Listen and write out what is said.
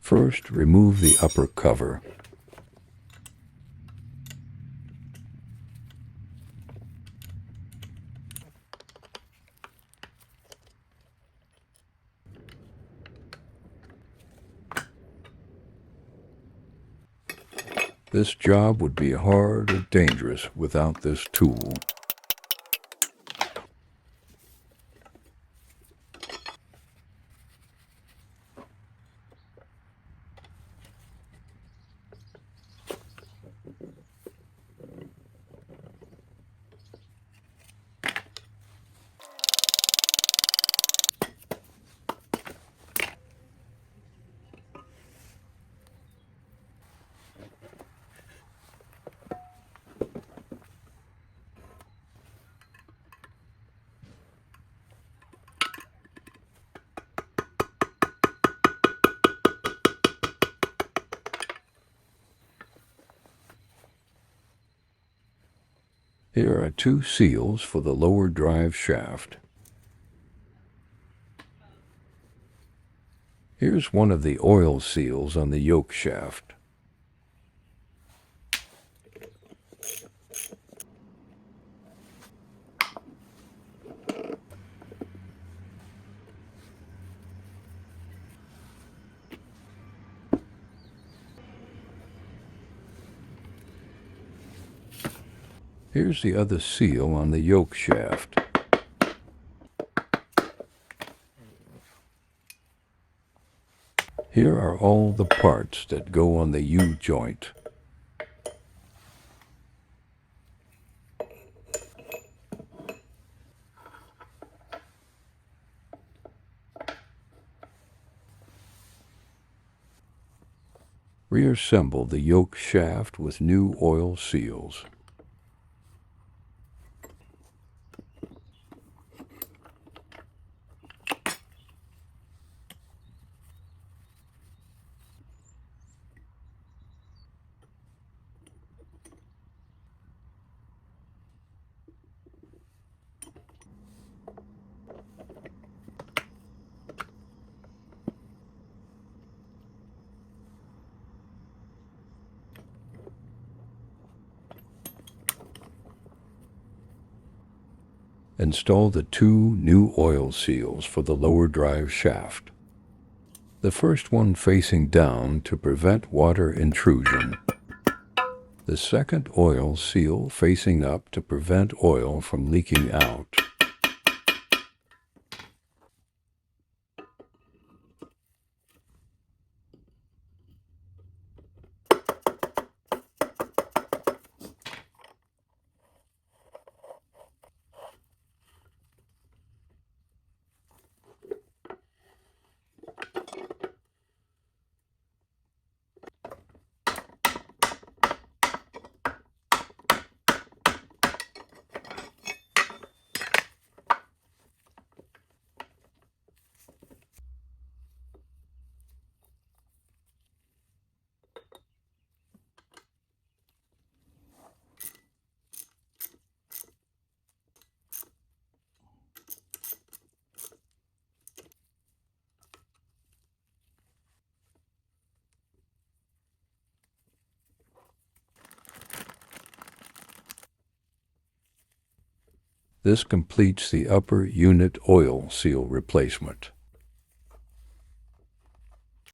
First, remove the upper cover. This job would be hard and dangerous without this tool. Here are two seals for the lower drive shaft. Here's one of the oil seals on the yoke shaft. Here's the other seal on the yoke shaft. Here are all the parts that go on the U-joint. Reassemble the yoke shaft with new oil seals. Install the two new oil seals for the lower drive shaft. The first one facing down to prevent water intrusion. The second oil seal facing up to prevent oil from leaking out. This completes the upper unit oil seal replacement.